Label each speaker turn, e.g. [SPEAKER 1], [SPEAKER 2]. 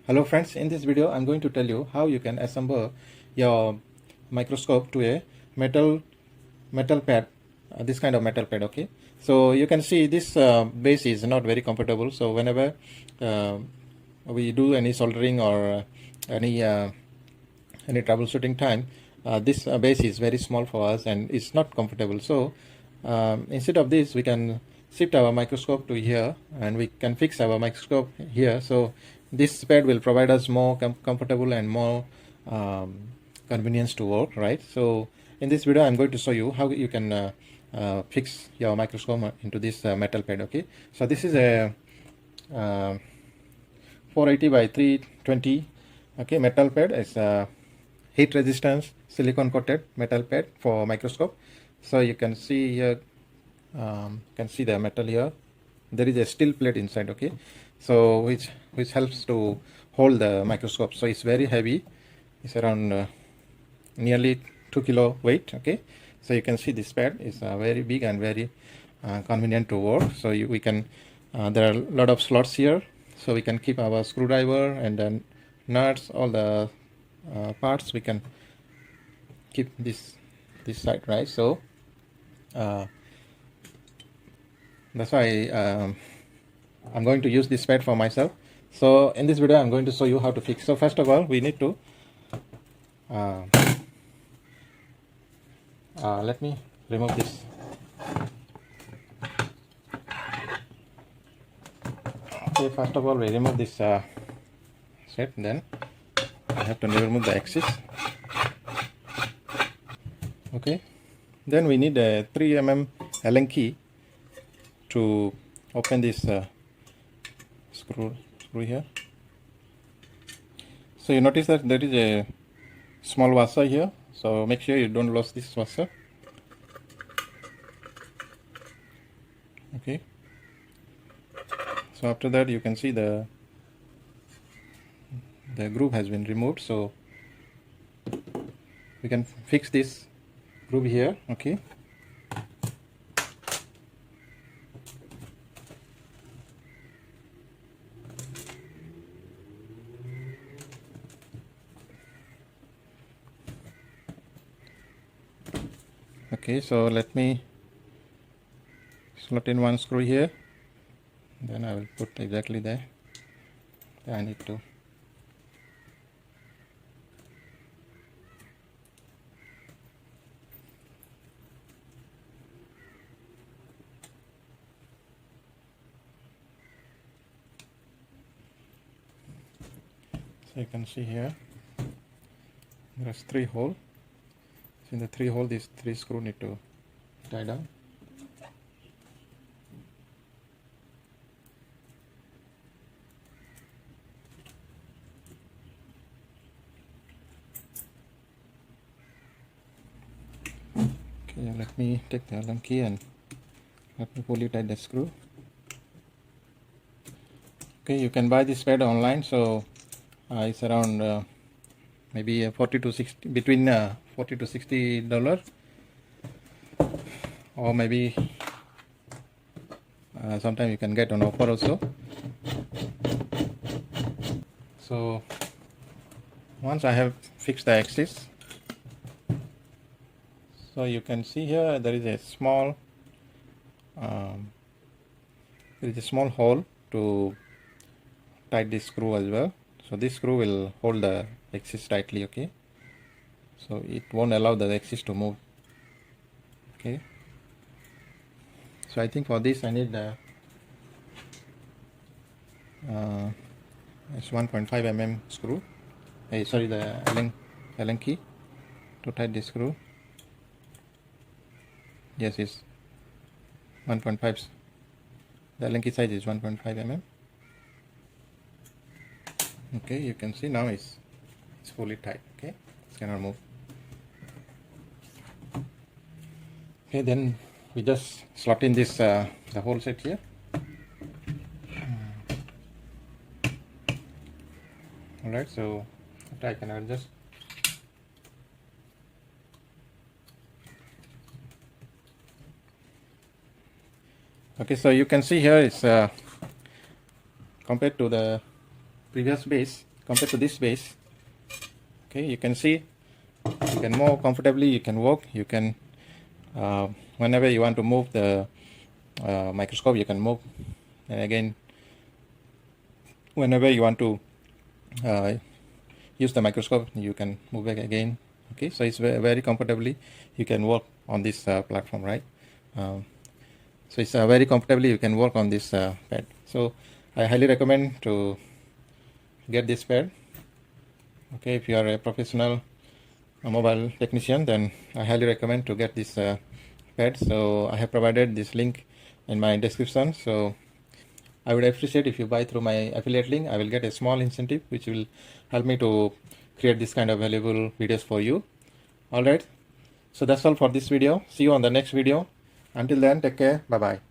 [SPEAKER 1] Hello friends, in this video I'm going to tell you how you can assemble your microscope to a metal pad, this kind of metal pad. Okay, so you can see this base is not very comfortable, so whenever we do any soldering or any troubleshooting time, this base is very small for us and it's not comfortable. So instead of this, we can shift our microscope to here and we can fix our microscope here. So this pad will provide us more comfortable and more convenience to work, right? So in this video I'm going to show you how you can fix your microscope into this metal pad. Okay, so this is a 480 by 320 okay metal pad. It's a heat resistance silicone coated metal pad for microscope. So you can see here, can see the metal here. There is a steel plate inside. Okay, so which helps to hold the microscope. So it's very heavy. It's around nearly 2 kilo weight. Okay, so you can see this pad is very big and very convenient to work. So we can there are a lot of slots here, so we can keep our screwdriver and then nuts, all the parts we can keep this side, right? So that's why I'm going to use this pad for myself. So in this video I'm going to show you how to fix. So first of all, we need to let me remove this. Okay, first of all we remove this set, then I have to remove the axis. Okay, then we need a 3 mm Allen key to open this screw here. So you notice that there is a small washer here, so make sure you don't lose this washer. Okay, so after that you can see the groove has been removed, so we can fix this groove here. Okay, okay, so let me slot in one screw here, then I will put exactly there. I need to so you can see here there's 3 holes. So in the 3 holes, these 3 screws need to tie down. Okay, let me take the Allen key and let me fully tight the screw. Okay, you can buy this pad online, so it's around maybe 40 to 60, between 40 to 60 dollars, or maybe sometime you can get on offer also. So once I have fixed the axis, so you can see here there is a small hole to tight this screw as well. So this screw will hold the axis tightly. Okay, so it won't allow the axis to move. Okay, so I think for this I need the it's 1.5 mm screw. Sorry, the Allen key to tight this screw. Yes, it's 1.5. The Allen key size is 1.5 mm. Okay, you can see now it's fully tight. Okay, it cannot move. Okay, then we just slot in this the whole set here. Alright, so I can adjust. Okay, so you can see here it's compared to the previous base, compared to this base. Okay, you can see you can more comfortably, you can walk, you can whenever you want to move the microscope, you can move, and again whenever you want to use the microscope, you can move back again. Okay, so it's very comfortably you can work on this platform, right? So it's very comfortably you can work on this pad. So I highly recommend to get this pad. Okay, if you are a professional mobile technician, then I highly recommend to get this pad. So I have provided this link in my description. So I would appreciate if you buy through my affiliate link. I will get a small incentive which will help me to create this kind of valuable videos for you. Alright, so that's all for this video. See you on the next video. Until then, take care. Bye bye.